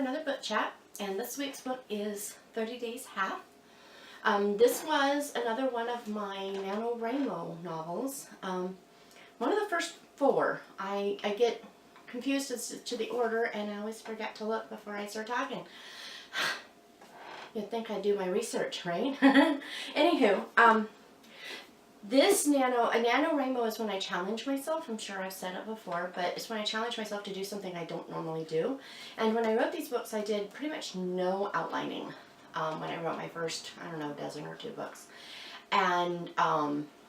another book chat, and this week's book is 30 Days Half. This was another one of my NaNoWriMo novels. One of the first four. I get confused as to the order, and I always forget to look before I start talking. You'd think I'd do my research, right? Anywho, this NaNoWriMo is when I challenge myself. I'm sure I've said it before, but it's when I challenge myself to do something I don't normally do. And when I wrote these books, I did pretty much no outlining when I wrote my first, I don't know, dozen or two books. And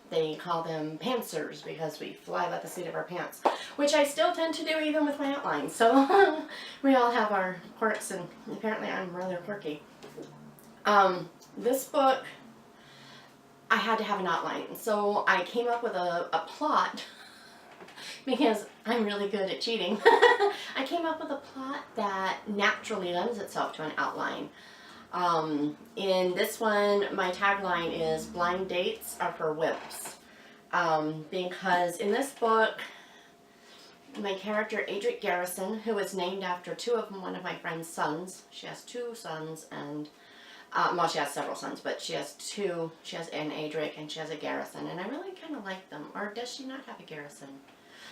they call them pantsers because we fly by the seat of our pants, which I still tend to do even with my outlines. So we all have our quirks, and apparently I'm rather quirky. This book, I had to have an outline, so I came up with a plot because I'm really good at cheating. I came up with a plot that naturally lends itself to an outline. In this one, my tagline is "Blind dates are for wimps," because in this book, my character Adric Garrison, who is named after one of my friend's sons. She has two sons, and well, she has several sons, but she has two. She has an Adric and she has a Garrison, and I really kind of like them. Or does she not have a Garrison?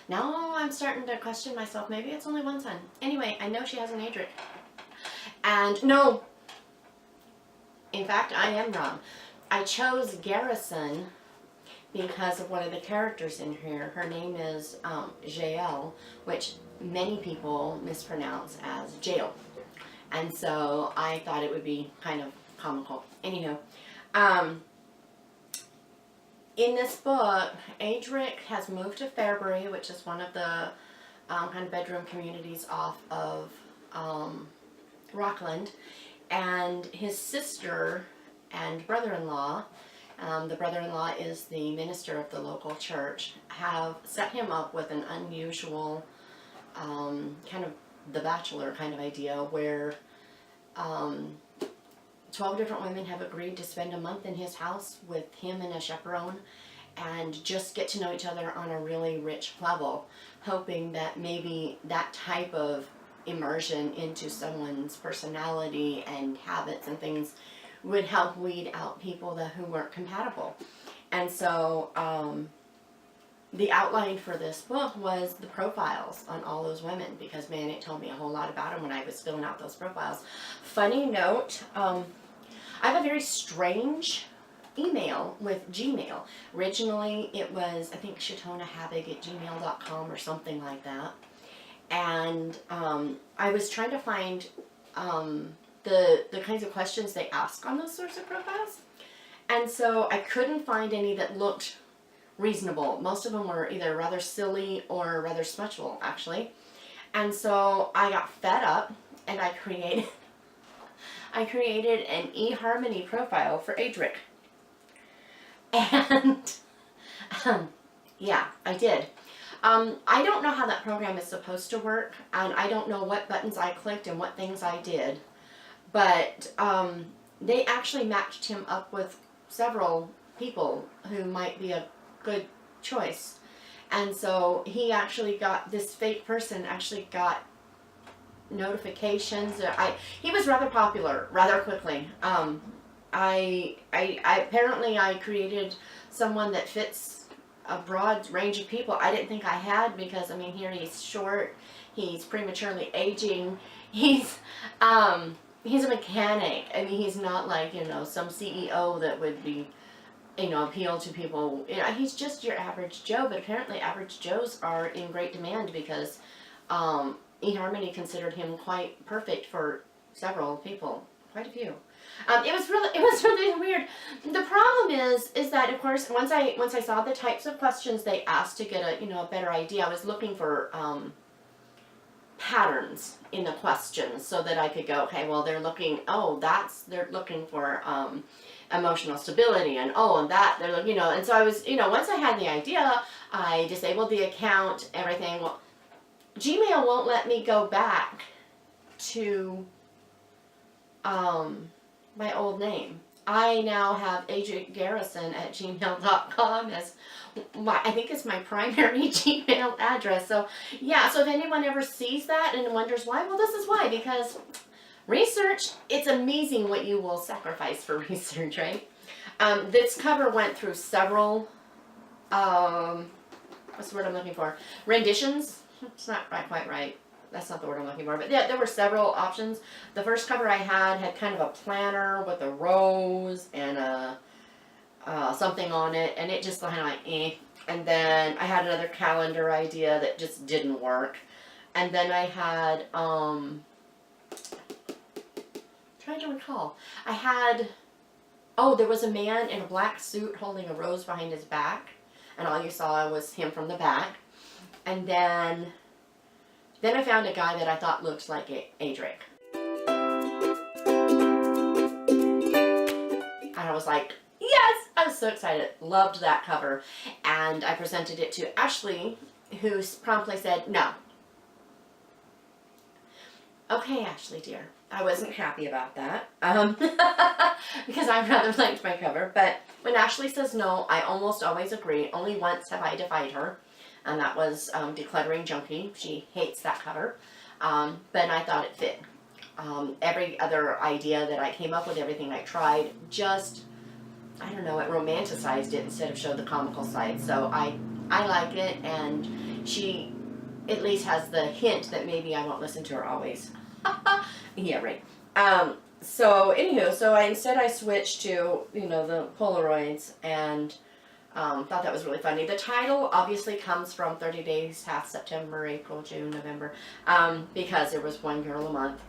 Now I'm starting to question myself. Maybe it's only one son. Anyway, I know she has an Adric. And no, in fact, I am wrong. I chose Garrison because of one of the characters in here. Her name is Jael, which many people mispronounce as jail. And so I thought it would be kind of comical. Anywho, in this book, Adric has moved to Fairbury, which is one of the kind of bedroom communities off of Rockland, and his sister and brother-in-law, the brother-in-law is the minister of the local church, have set him up with an unusual kind of The Bachelor kind of idea where 12 different women have agreed to spend a month in his house with him and a chaperone and just get to know each other on a really rich level, hoping that maybe that type of immersion into someone's personality and habits and things would help weed out people who weren't compatible. And so the outline for this book was the profiles on all those women, because man, it told me a whole lot about them when I was filling out those profiles. Funny note, I have a very strange email with Gmail. Originally it was, I think, shatonahabig@gmail.com or something like that. And I was trying to find the kinds of questions they ask on those sorts of profiles. And so I couldn't find any that looked reasonable. Most of them were either rather silly or rather smutchable, actually. And so I got fed up and I created an eHarmony profile for Adric. And yeah, I did. I don't know how that program is supposed to work, and I don't know what buttons I clicked and what things I did, but they actually matched him up with several people who might be a good choice. And so he actually got, this fake person actually got notifications. He was rather popular rather quickly. Apparently I created someone that fits a broad range of people I didn't think I had, because I mean, here he's short, he's prematurely aging, he's a mechanic. I mean, he's not like, you know, some CEO that would be, you know, appeal to people. You know, he's just your average Joe, but apparently average Joes are in great demand because eHarmony considered him quite perfect for several people, quite a few. It was really weird. The problem is that, of course, once I saw the types of questions they asked to get a better idea, I was looking for patterns in the questions so that I could go, okay, well, they're looking for emotional stability, and that they're looking, and so I was, once I had the idea, I disabled the account, everything. Well, Gmail won't let me go back to my old name. I now have adricgarrison@gmail.com as I think it's my primary Gmail address. So yeah, so if anyone ever sees that and wonders why, well, this is why, because Research, it's amazing what you will sacrifice for research, right? This cover went through several, what's the word I'm looking for? Renditions. It's not quite right. That's not the word I'm looking for. But yeah, there were several options. The first cover I had kind of a planner with a rose and a something on it, and it just kind of like eh. And then I had another calendar idea that just didn't work. And then I had trying to recall. I had, oh, there was a man in a black suit holding a rose behind his back, and all you saw was him from the back. And then I found a guy that I thought looked like Adric. And I was like, yes! I was so excited. Loved that cover. And I presented it to Ashley, who promptly said, no. Okay, Ashley, dear. I wasn't happy about that. Because I rather liked my cover. But when Ashley says no, I almost always agree. Only once have I defied her. And that was Decluttering Junkie. She hates that cover. But I thought it fit. Every other idea that I came up with, everything I tried, just, I don't know, it romanticized it instead of showed the comical side. So I like it, and she at least has the hint that maybe I won't listen to her always. Yeah, right. So anywho, instead I switched to, you know, the Polaroids, and thought that was really funny. The title obviously comes from 30 Days, half September, April, June, November, because there was one girl a month.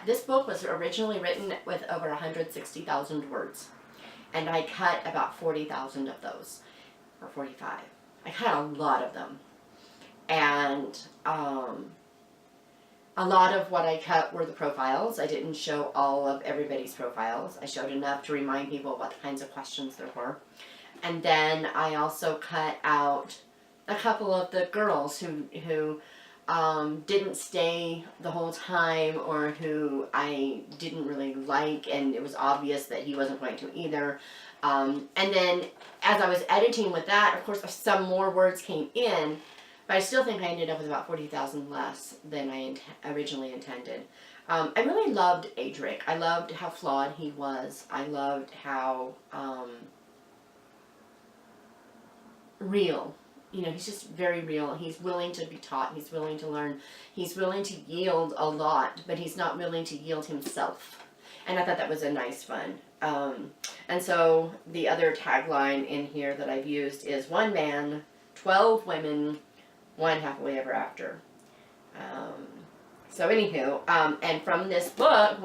This book was originally written with over 160,000 words, and I cut about 40,000 of those, or 45. I cut a lot of them, and a lot of what I cut were the profiles. I didn't show all of everybody's profiles. I showed enough to remind people what kinds of questions there were. And then I also cut out a couple of the girls who didn't stay the whole time, or who I didn't really like, and it was obvious that he wasn't going to either. And then as I was editing with that, of course, some more words came in, but I still think I ended up with about 40,000 less than I originally intended. I really loved Adric. I loved how flawed he was. I loved how real. You know, he's just very real. He's willing to be taught. He's willing to learn. He's willing to yield a lot, but he's not willing to yield himself. And I thought that was a nice fun. And so the other tagline in here that I've used is 1 man, 12 women, 1 happily ever after. So anywho, and from this book,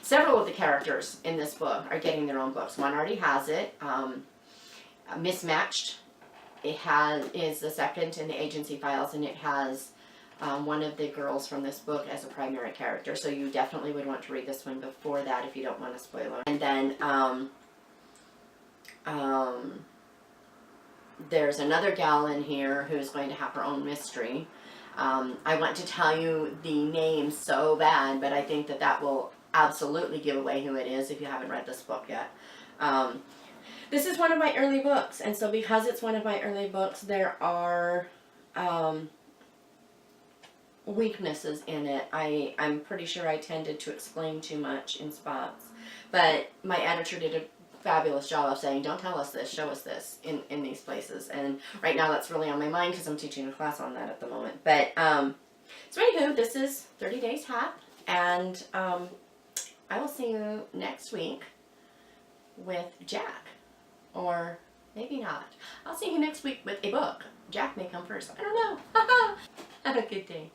several of the characters in this book are getting their own books. One already has it, Mismatched. It is the second in the agency files, and it has one of the girls from this book as a primary character. So you definitely would want to read this one before that if you don't want a spoiler. And then there's another gal in here who's going to have her own mystery. I want to tell you the name so bad, but I think that will absolutely give away who it is if you haven't read this book yet. This is one of my early books, and so because it's one of my early books, there are weaknesses in it. I'm pretty sure I tended to explain too much in spots, but my editor did a fabulous job of saying, don't tell us this, show us this in these places. And right now that's really on my mind because I'm teaching a class on that at the moment. But so anywho, this is 30 Days Hat, and I will see you next week with Jack, or maybe not. I'll see you next week with a book. Jack may come first. I don't know. Have a good day.